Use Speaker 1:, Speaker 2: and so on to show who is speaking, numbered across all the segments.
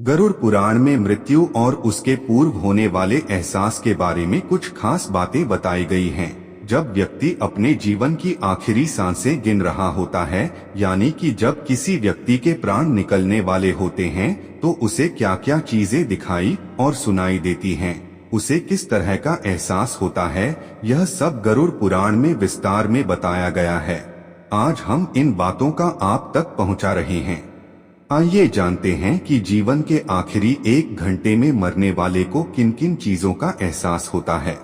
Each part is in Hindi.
Speaker 1: गरुड़ पुराण में मृत्यु और उसके पूर्व होने वाले एहसास के बारे में कुछ खास बातें बताई गई हैं। जब व्यक्ति अपने जीवन की आखिरी सांसें गिन रहा होता है, यानी कि जब किसी व्यक्ति के प्राण निकलने वाले होते हैं, तो उसे क्या क्या चीजें दिखाई और सुनाई देती हैं, उसे किस तरह का एहसास होता है, यह सब गरुड़ पुराण में विस्तार में बताया गया है। आज हम इन बातों का आप तक पहुंचा रहे हैं। आइए जानते हैं कि जीवन के आखिरी 1 घंटे में मरने वाले को किन किन चीजों का एहसास होता है।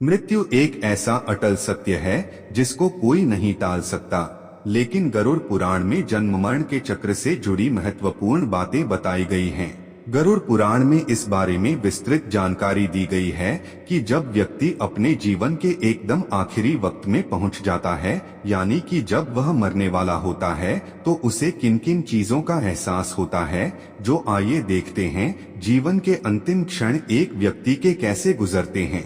Speaker 1: मृत्यु एक ऐसा अटल सत्य है जिसको कोई नहीं टाल सकता, लेकिन गरुड़ पुराण में जन्म मरण के चक्र से जुड़ी महत्वपूर्ण बातें बताई गई हैं। गरुड़ पुराण में इस बारे में विस्तृत जानकारी दी गई है कि जब व्यक्ति अपने जीवन के एकदम आखिरी वक्त में पहुंच जाता है, यानी कि जब वह मरने वाला होता है, तो उसे किन किन चीजों का एहसास होता है। जो आइए देखते हैं जीवन के अंतिम क्षण एक व्यक्ति के कैसे गुजरते हैं।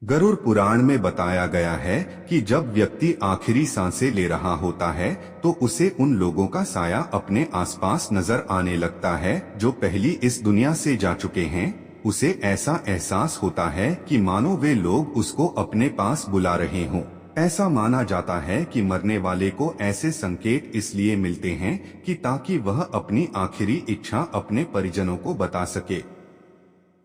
Speaker 1: गरुड़ पुराण में बताया गया है कि जब व्यक्ति आखिरी सांसें ले रहा होता है, तो उसे उन लोगों का साया अपने आसपास नजर आने लगता है जो पहली इस दुनिया से जा चुके हैं। उसे ऐसा एहसास होता है कि मानो वे लोग उसको अपने पास बुला रहे हों। ऐसा माना जाता है कि मरने वाले को ऐसे संकेत इसलिए मिलते हैं कि ताकि वह अपनी आखिरी इच्छा अपने परिजनों को बता सके।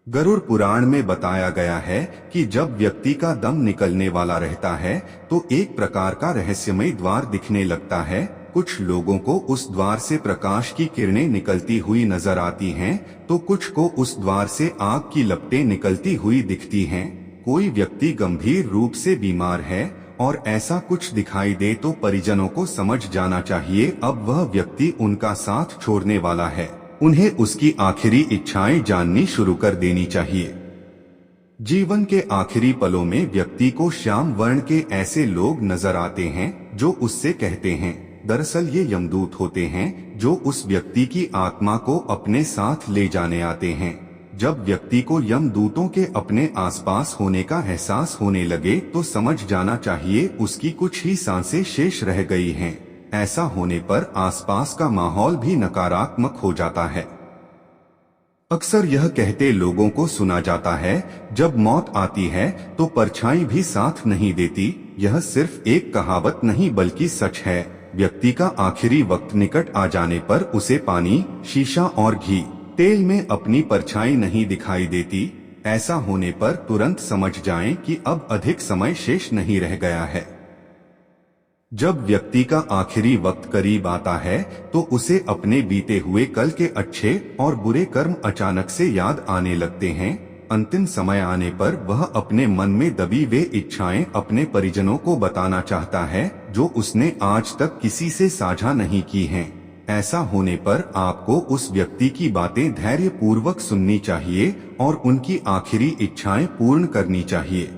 Speaker 1: गरुड़ पुराण में बताया गया है कि जब व्यक्ति का दम निकलने वाला रहता है, तो एक प्रकार का रहस्यमय द्वार दिखने लगता है। कुछ लोगों को उस द्वार से प्रकाश की किरणें निकलती हुई नजर आती हैं, तो कुछ को उस द्वार से आग की लपटें निकलती हुई दिखती हैं। कोई व्यक्ति गंभीर रूप से बीमार है और ऐसा कुछ दिखाई दे तो परिजनों को समझ जाना चाहिए अब वह व्यक्ति उनका साथ छोड़ने वाला है। उन्हें उसकी आखिरी इच्छाएं जाननी शुरू कर देनी चाहिए। जीवन के आखिरी पलों में व्यक्ति को श्याम वर्ण के ऐसे लोग नजर आते हैं जो उससे कहते हैं, दरअसल ये यमदूत होते हैं जो उस व्यक्ति की आत्मा को अपने साथ ले जाने आते हैं। जब व्यक्ति को यमदूतों के अपने आसपास होने का एहसास होने लगे तो समझ जाना चाहिए उसकी कुछ ही सांसें शेष रह गई हैं। ऐसा होने पर आसपास का माहौल भी नकारात्मक हो जाता है। अक्सर यह कहते लोगों को सुना जाता है, जब मौत आती है तो परछाई भी साथ नहीं देती। यह सिर्फ एक कहावत नहीं बल्कि सच है। व्यक्ति का आखिरी वक्त निकट आ जाने पर उसे पानी, शीशा और घी तेल में अपनी परछाई नहीं दिखाई देती। ऐसा होने पर तुरंत समझ जाएं कि अब अधिक समय शेष नहीं रह गया है। जब व्यक्ति का आखिरी वक्त करीब आता है तो उसे अपने बीते हुए कल के अच्छे और बुरे कर्म अचानक से याद आने लगते हैं। अंतिम समय आने पर वह अपने मन में दबी वे इच्छाएं अपने परिजनों को बताना चाहता है जो उसने आज तक किसी से साझा नहीं की हैं। ऐसा होने पर आपको उस व्यक्ति की बातें धैर्य पूर्वक सुननी चाहिए और उनकी आखिरी इच्छाएं पूर्ण करनी चाहिए।